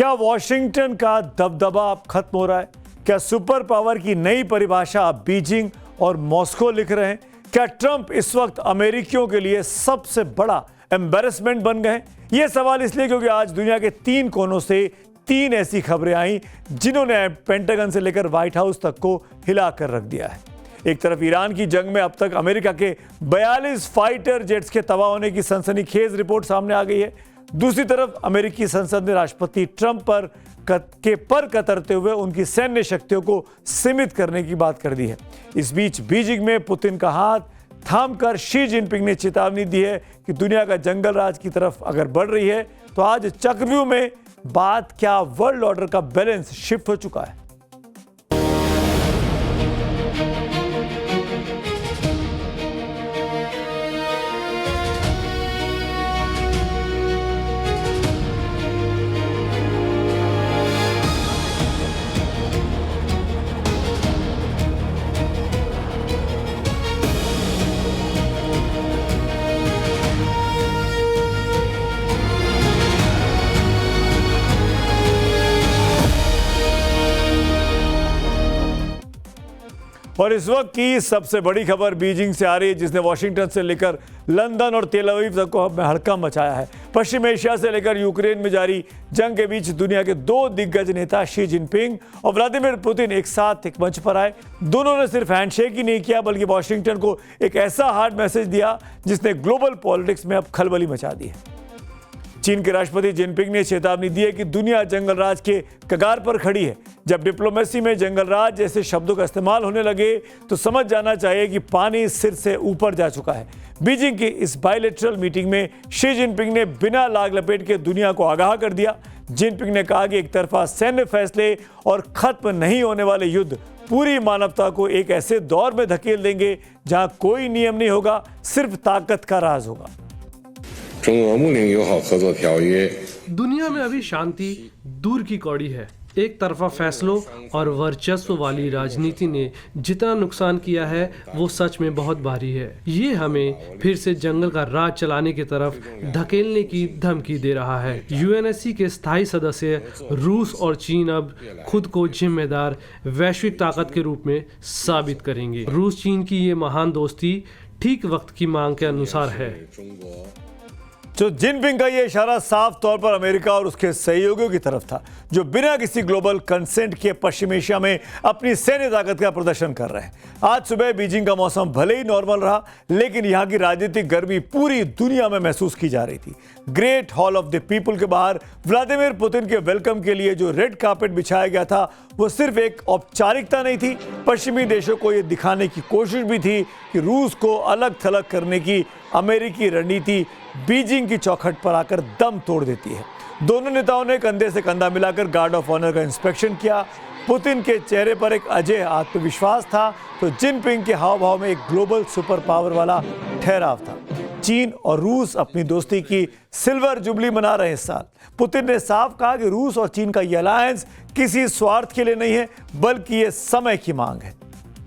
क्या वॉशिंगटन का दबदबा अब खत्म हो रहा है? क्या सुपर पावर की नई परिभाषा अब बीजिंग और मॉस्को लिख रहे हैं? क्या ट्रंप इस वक्त अमेरिकियों के लिए सबसे बड़ा एम्बैरेसमेंट बन गए? ये सवाल इसलिए क्योंकि आज दुनिया के 3 कोनों से 3 ऐसी खबरें आई जिन्होंने पेंटागन से लेकर व्हाइट हाउस तक को हिला कर रख दिया है। एक तरफ ईरान की जंग में अब तक अमेरिका के 42 फाइटर जेट्स के तबाह होने की सनसनीखेज रिपोर्ट सामने आ गई है। दूसरी तरफ अमेरिकी संसद ने राष्ट्रपति ट्रंप पर कतरते हुए उनकी सैन्य शक्तियों को सीमित करने की बात कर दी है। इस बीच बीजिंग में पुतिन का हाथ थामकर शी जिनपिंग ने चेतावनी दी है कि दुनिया का जंगल राज की तरफ अगर बढ़ रही है तो आज चक्रव्यूह में बात क्या वर्ल्ड ऑर्डर का बैलेंस शिफ्ट हो चुका है। और इस वक्त की सबसे बड़ी खबर बीजिंग से आ रही है, जिसने वॉशिंगटन से लेकर लंदन और तेल अवीव तक को हड़कंप मचाया है। पश्चिम एशिया से लेकर यूक्रेन में जारी जंग के बीच दुनिया के 2 दिग्गज नेता शी जिनपिंग और व्लादिमीर पुतिन एक साथ एक मंच पर आए। दोनों ने सिर्फ हैंडशेक ही नहीं किया बल्कि वॉशिंगटन को एक ऐसा हार्ड मैसेज दिया जिसने ग्लोबल पॉलिटिक्स में अब खलबली मचा दी है। चीन के राष्ट्रपति जिनपिंग ने चेतावनी दी है कि दुनिया जंगल राज के कगार पर खड़ी है। जब डिप्लोमेसी में जंगल राज जैसे शब्दों का इस्तेमाल होने लगे तो समझ जाना चाहिए कि पानी सिर से ऊपर जा चुका है। बीजिंग की इस बायलैटरल मीटिंग में शी जिनपिंग ने बिना लाग लपेट के दुनिया को आगाह कर दिया। जिनपिंग ने कहा कि एक तरफा सैन्य फैसले और खत्म नहीं होने वाले युद्ध पूरी मानवता को एक ऐसे दौर में धकेल देंगे जहां कोई नियम नहीं होगा, सिर्फ ताकत का राज होगा। दुनिया में अभी शांति दूर की कौड़ी है। एक तरफा फैसलों और वर्चस्व वाली राजनीति ने जितना नुकसान किया है वो सच में बहुत भारी है। ये हमें फिर से जंगल का राज चलाने की तरफ धकेलने की धमकी दे रहा है। यूएनएससी के स्थायी सदस्य रूस और चीन अब खुद को जिम्मेदार वैश्विक ताकत के रूप में साबित करेंगे। रूस चीन की ये महान दोस्ती ठीक वक्त की मांग के अनुसार है। तो जिनपिंग का यह इशारा साफ तौर पर अमेरिका और उसके सहयोगियों की तरफ था, जो बिना किसी ग्लोबल कंसेंट के पश्चिम एशिया में अपनी सैन्य ताकत का प्रदर्शन कर रहे हैं। आज सुबह बीजिंग का मौसम भले ही नॉर्मल रहा, लेकिन यहां की राजनीतिक गर्मी पूरी दुनिया में महसूस की जा रही थी। Great hall of the people के बाहर व्लादिमीर पुतिन के वेलकम के लिए जो रेड कार्पेट बिछाया गया था वो सिर्फ एक औपचारिकता नहीं थी, पश्चिमी देशों को यह दिखाने की कोशिश भी थी कि रूस को अलग थलग करने की अमेरिकी रणनीति बीजिंग की चौखट पर आकर दम तोड़ देती है। दोनों नेताओं ने कंधे से कंधा मिलाकर गार्ड ऑफ ऑनर का इंस्पेक्शन किया। पुतिन के चेहरे पर एक अजय आत्मविश्वास था तो जिनपिंग के हाव भाव में एक ग्लोबल सुपर पावर वाला ठहराव था। चीन और रूस अपनी दोस्ती की सिल्वर जुबली मना रहे हैं इस साल। पुतिन ने साफ कहा कि रूस और चीन का यह अलायंस किसी स्वार्थ के लिए नहीं है, बल्कि ये समय की मांग है।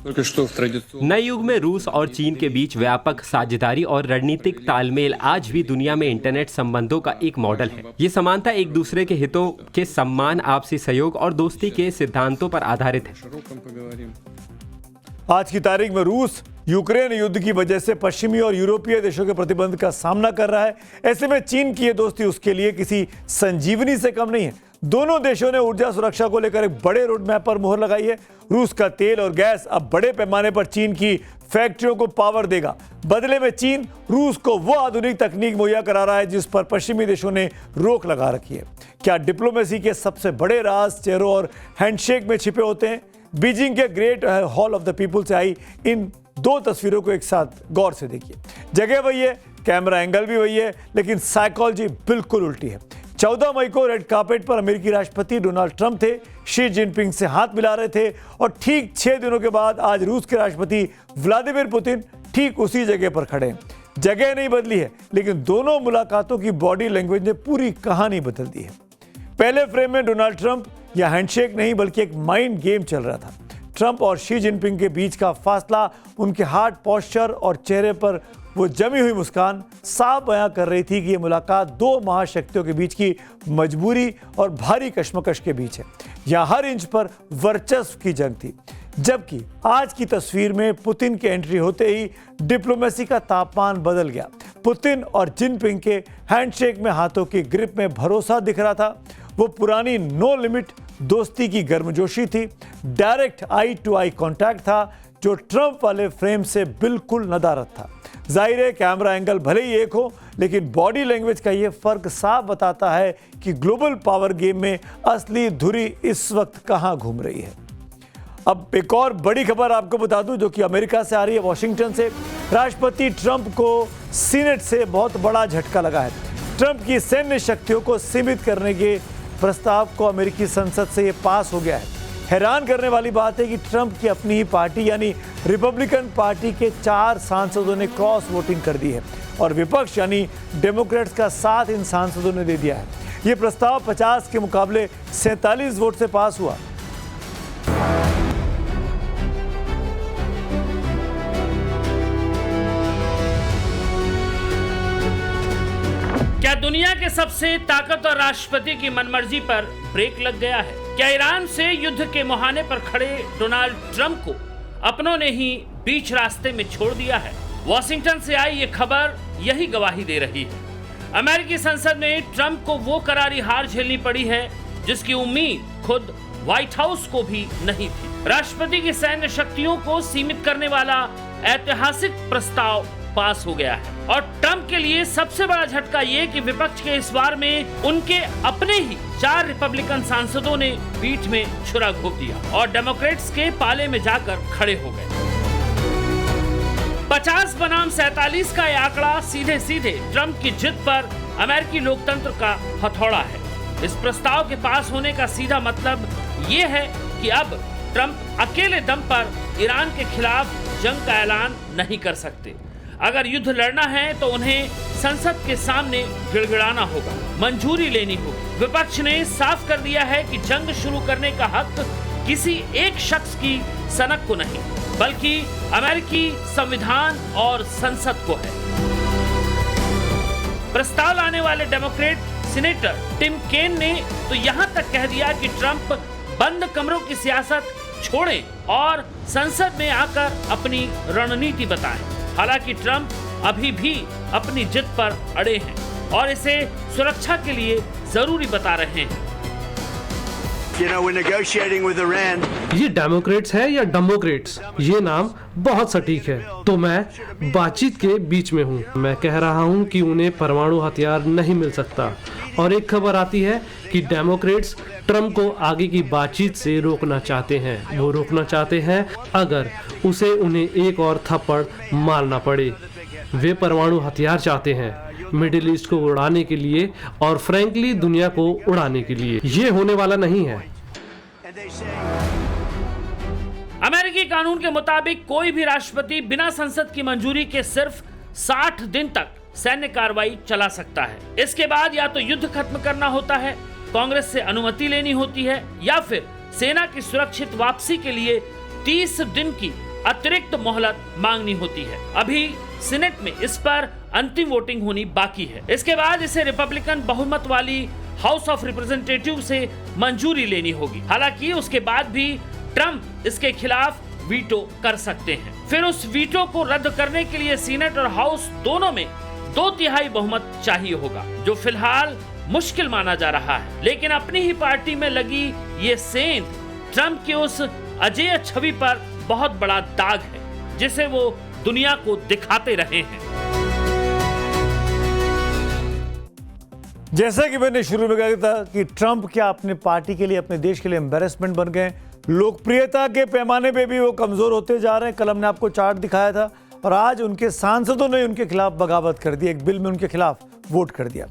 नए युग में रूस और चीन के बीच व्यापक साझेदारी और रणनीतिक तालमेल आज भी दुनिया में इंटरनेट संबंधों का एक मॉडल है। ये समानता एक दूसरे के हितों के सम्मान, आपसी सहयोग और दोस्ती के सिद्धांतों पर आधारित है। आज की तारीख में रूस यूक्रेन युद्ध की वजह से पश्चिमी और यूरोपीय देशों के प्रतिबंध का सामना कर रहा है। ऐसे में चीन की यह दोस्ती उसके लिए किसी संजीवनी से कम नहीं है। दोनों देशों ने ऊर्जा सुरक्षा को लेकर एक बड़े रोड मैप पर मुहर लगाई है। रूस का तेल और गैस अब बड़े पैमाने पर चीन की फैक्ट्रियों को पावर देगा। बदले में चीन रूस को वो आधुनिक तकनीक मुहैया करा रहा है जिस पर पश्चिमी देशों ने रोक लगा रखी है। क्या डिप्लोमेसी के सबसे बड़े राज चेहरों और हैंडशेक में छिपे होते हैं? बीजिंग के great hall of the people से आई इन 2 तस्वीरों को एक साथ गौर से देखिए। जगह वही है, कैमरा एंगल भी वही है, लेकिन साइकोलॉजी बिल्कुल उल्टी है। 14 मई को रेड कार्पेट पर अमेरिकी राष्ट्रपति डोनाल्ड ट्रंप थे, शी जिनपिंग से हाथ मिला रहे थे और ठीक 6 दिनों के बाद आज रूस के राष्ट्रपति व्लादिमीर पुतिन ठीक उसी जगह पर खड़े हैं। जगह नहीं बदली है, लेकिन दोनों मुलाकातों की बॉडी लैंग्वेज ने पूरी कहानी बदल दी है। पहले फ्रेम में डोनाल्ड ट्रंप या हैंडशेक नहीं बल्कि एक माइंड गेम चल रहा था। ट्रंप और शी जिनपिंग के बीच का फासला उनके हार्ट पोस्चर और चेहरे पर वो जमी हुई मुस्कान साफ बयां कर रही थी कि ये मुलाकात दो महाशक्तियों के बीच की मजबूरी और भारी कशमकश के बीच है। यहाँ हर इंच पर वर्चस्व की जंग थी। जबकि आज की तस्वीर में पुतिन के एंट्री होते ही डिप्लोमेसी का तापमान बदल गया। पुतिन और जिनपिंग के हैंडशेक में हाथों की ग्रिप में भरोसा दिख रहा था। वो पुरानी नो लिमिट दोस्ती की गर्मजोशी थी। Direct eye to eye contact था जो ट्रंप वाले फ्रेम से बिल्कुल नदारद था। जाहिर है कैमरा एंगल भले ही एक हो, लेकिन बॉडी लैंग्वेज का ये फर्क साफ बताता है कि ग्लोबल पावर गेम में असली धुरी इस वक्त कहां घूम रही है। अब एक और बड़ी खबर आपको बता दूं जो कि अमेरिका से आ रही है, वॉशिंगटन से। राष्ट्रपति ट्रंप को सीनेट से बहुत बड़ा झटका लगा है। ट्रंप की सैन्य शक्तियों को सीमित करने के प्रस्ताव को अमेरिकी संसद से ये पास हो गया है। हैरान करने वाली बात है कि ट्रंप की अपनी ही पार्टी यानी रिपब्लिकन पार्टी के 4 सांसदों ने क्रॉस वोटिंग कर दी है और विपक्ष यानी डेमोक्रेट्स का साथ इन सांसदों ने दे दिया है। ये प्रस्ताव 50 के मुकाबले 47 वोट से पास हुआ। क्या दुनिया के सबसे ताकतवर राष्ट्रपति की मनमर्जी पर ब्रेक लग गया है? क्या ईरान से युद्ध के मुहाने पर खड़े डोनाल्ड ट्रंप को अपनों ने ही बीच रास्ते में छोड़ दिया है? वॉशिंगटन से आई ये खबर यही गवाही दे रही है। अमेरिकी संसद में ट्रंप को वो करारी हार झेलनी पड़ी है जिसकी उम्मीद खुद व्हाइट हाउस को भी नहीं थी। राष्ट्रपति की सैन्य शक्तियों को सीमित करने वाला ऐतिहासिक प्रस्ताव पास हो गया है और ट्रंप के लिए सबसे बड़ा झटका ये कि विपक्ष के इस वार में उनके अपने ही 4 रिपब्लिकन सांसदों ने पीठ में छुरा घोंप दिया और डेमोक्रेट्स के पाले में जाकर खड़े हो गए। 50 बनाम 47 का यह आंकड़ा सीधे सीधे ट्रंप की जिद पर अमेरिकी लोकतंत्र का हथौड़ा है। इस प्रस्ताव के पास होने का सीधा मतलब ये है कि अब ट्रंप अकेले दम पर ईरान के खिलाफ जंग का ऐलान नहीं कर सकते। अगर युद्ध लड़ना है तो उन्हें संसद के सामने गिड़गिड़ाना होगा, मंजूरी लेनी होगी। विपक्ष ने साफ कर दिया है कि जंग शुरू करने का हक किसी एक शख्स की सनक को नहीं, बल्कि अमेरिकी संविधान और संसद को है। प्रस्ताव लाने वाले डेमोक्रेट सीनेटर टिम केन ने तो यहां तक कह दिया कि ट्रंप बंद कमरों की सियासत छोड़ें और संसद में आकर अपनी रणनीति बताएं। हालांकि ट्रंप अभी भी अपनी जिद पर अड़े हैं और इसे सुरक्षा के लिए जरूरी बता रहे हैं। ये डेमोक्रेट्स है या डेमोक्रेट्स, ये नाम बहुत सटीक है। तो मैं बातचीत के बीच में हूँ। मैं कह रहा हूँ कि उन्हें परमाणु हथियार नहीं मिल सकता और एक खबर आती है कि डेमोक्रेट्स ट्रंप को आगे की बातचीत से रोकना चाहते हैं। वो रोकना चाहते हैं अगर उसे उन्हें एक और थप्पड़ मारना पड़े। वे परमाणु हथियार चाहते हैं मिडिल ईस्ट को उड़ाने के लिए और फ्रैंकली दुनिया को उड़ाने के लिए। ये होने वाला नहीं है। अमेरिकी कानून के मुताबिक कोई भी राष्ट्रपति बिना संसद की मंजूरी के सिर्फ 60 दिन तक सैन्य कार्रवाई चला सकता है। इसके बाद या तो युद्ध खत्म करना होता है, कांग्रेस से अनुमति लेनी होती है या फिर सेना की सुरक्षित वापसी के लिए 30 दिन की अतिरिक्त मोहलत मांगनी होती है। अभी सीनेट में इस पर अंतिम वोटिंग होनी बाकी है। इसके बाद इसे रिपब्लिकन बहुमत वाली हाउस ऑफ रिप्रेजेंटेटिव से मंजूरी लेनी होगी। हालांकि उसके बाद भी ट्रंप इसके खिलाफ वीटो कर सकते हैं। फिर उस वीटो को रद्द करने के लिए सीनेट और हाउस दोनों में 2/3 बहुमत चाहिए होगा, जो फिलहाल मुश्किल माना जा रहा है। लेकिन अपनी ही पार्टी में लगी ये सेंध ट्रंप की उस अजेय छवि पर बहुत बड़ा दाग है जिसे वो दुनिया को दिखाते रहे हैं। जैसा कि मैंने शुरू में कहा था कि ट्रंप क्या अपने पार्टी के लिए, अपने देश के लिए एम्बैरेसमेंट बन गए। लोकप्रियता के पैमाने पे भी वो कमजोर होते जा रहे हैं। कल हमने आपको चार्ट दिखाया था और आज उनके सांसदों ने उनके खिलाफ बगावत कर दी, एक बिल में उनके खिलाफ वोट कर दिया।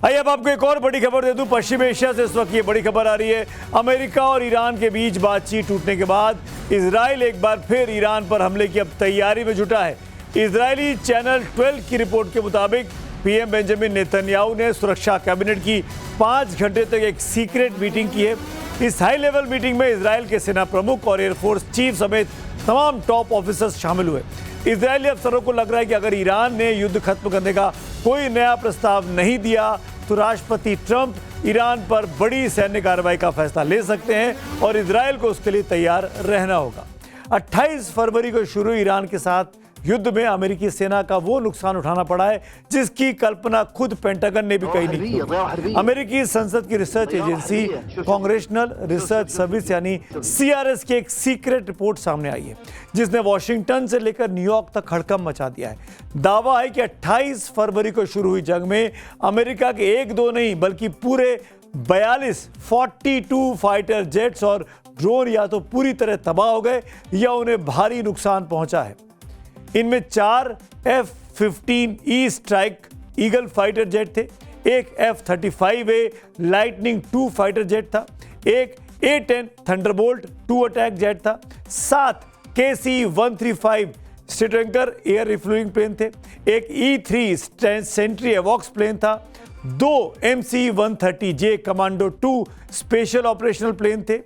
आइए अब आपको एक और बड़ी खबर दे दूं। पश्चिम एशिया से इस वक्त ये बड़ी खबर आ रही है। अमेरिका और ईरान के बीच बातचीत टूटने के बाद इजराइल एक बार फिर ईरान पर हमले की अब तैयारी में जुटा है। इजरायली चैनल 12 की रिपोर्ट के मुताबिक पीएम बेंजामिन नेतन्याहू ने सुरक्षा कैबिनेट की 5 घंटे तक एक सीक्रेट मीटिंग की है। इस हाई लेवल मीटिंग में इजराइल के सेना प्रमुख और एयरफोर्स चीफ समेत तमाम टॉप ऑफिसर्स शामिल हुए। इजरायली अफसरों को लग रहा है कि अगर ईरान ने युद्ध खत्म करने का कोई नया प्रस्ताव नहीं दिया तो राष्ट्रपति ट्रंप ईरान पर बड़ी सैन्य कार्रवाई का फैसला ले सकते हैं और इजरायल को उसके लिए तैयार रहना होगा। 28 फरवरी को शुरू ईरान के साथ युद्ध में अमेरिकी सेना का वो नुकसान उठाना पड़ा है जिसकी कल्पना खुद पेंटागन ने भी कही नहीं की। अमेरिकी संसद की research agency congressional research service यानी CRS की एक सीक्रेट रिपोर्ट सामने आई है जिसने वॉशिंगटन से लेकर न्यूयॉर्क तक हड़कंप मचा दिया है। दावा है कि 28 फरवरी को शुरू हुई जंग में अमेरिका के एक दो नहीं बल्कि पूरे 42 फाइटर जेट्स और ड्रोन या तो पूरी तरह तबाह हो गए या उन्हें भारी नुकसान पहुंचा है। इनमें 4 F-15E strike eagle fighter jet थे, एक F-35A लाइटनिंग 2 फाइटर जेट था, एक A-10 थंडरबोल्ट 2 अटैक जेट था, 7 KC-135 स्ट्रेटंकर एयर रिफ्यूलिंग प्लेन थे, एक E-3 सेंट्री एवॉक्स प्लेन था, 2 MC-130J commando 2 special operational plane थे,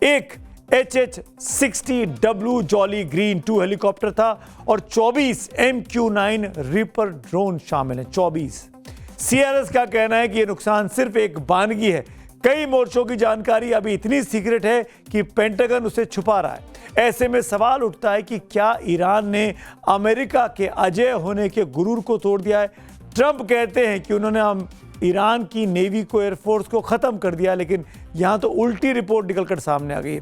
एक HH-60W जॉली ग्रीन 2 हेलीकॉप्टर था और 24 MQ-9 रिपर ड्रोन शामिल हैं। 24। CRS का कहना है कि यह नुकसान सिर्फ एक बानगी है। कई मोर्चों की जानकारी अभी इतनी सीक्रेट है कि पेंटागन उसे छुपा रहा है। ऐसे में सवाल उठता है कि क्या ईरान ने अमेरिका के अजेय होने के गुरूर को तोड़ दिया है? ट्रंप कहते हैं कि उन्होंने ईरान की नेवी को, एयरफोर्स को खत्म कर दिया, लेकिन यहां तो उल्टी रिपोर्ट निकलकर सामने आ गई है।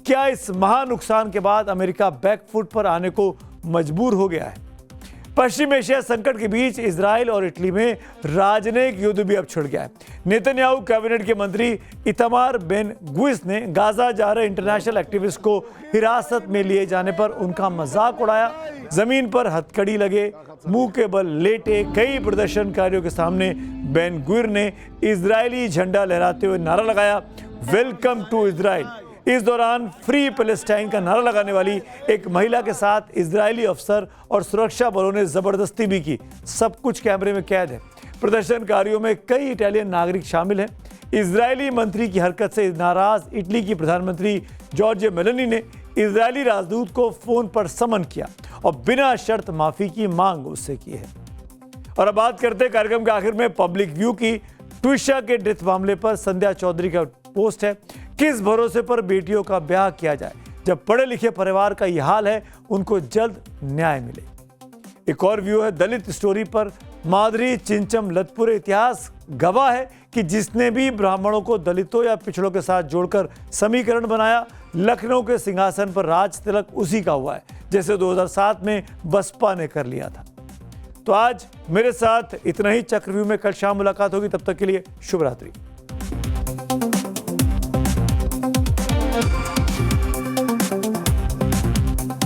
क्या इस महा नुकसान के बाद अमेरिका बैकफुट पर आने को मजबूर हो गया है? पश्चिम एशिया संकट के बीच इजराइल और इटली में राजनयिक युद्ध भी अब छिड़ गया है। नेतन्याहू कैबिनेट के मंत्री इतमार बेन गुइस ने गाजा जा रहे इंटरनेशनल एक्टिविस्ट को हिरासत में लिए जाने पर उनका मजाक उड़ाया। जमीन पर हथकड़ी लगे, मुंह के बल लेटे कई प्रदर्शनकारियों के सामने बेन गुइर ने इजरायली झंडा लहराते हुए नारा लगाया, वेलकम टू इजराइल। इस दौरान फ्री पैलेस्टाइन का नारा लगाने वाली एक महिला के साथ इजरायली अफसर और सुरक्षा बलों ने जबरदस्ती भी की। सब कुछ कैमरे में कैद है। प्रदर्शनकारियों में कई इटालियन नागरिक शामिल हैं। इजरायली मंत्री की हरकत से नाराज इटली की प्रधानमंत्री जॉर्जिया मेलोनी ने इजरायली राजदूत को फोन पर समन किया और बिना शर्त माफी की मांग उससे की है। और अब बात करते हैं कार्यक्रम के आखिर में पब्लिक व्यू की। ट्विशा के डेथ मामले पर संध्या चौधरी का पोस्ट है, किस भरोसे पर बेटियों का ब्याह किया जाए? जब पढ़े लिखे परिवार का यह हाल है, उनको जल्द न्याय मिले। एक और व्यू है दलित स्टोरी पर, माधुरी चिंचम लतपुरे। इतिहास गवाह है कि जिसने भी ब्राह्मणों को दलितों या पिछड़ों के साथ जोड़कर समीकरण बनाया, लखनऊ के सिंहासन पर राज तिलक उसी का हुआ है, जैसे 2007 में बसपा ने कर लिया था। तो आज मेरे साथ इतना ही। चक्रव्यूह में कल शाम मुलाकात होगी, तब तक के लिए शुभ रात्रि।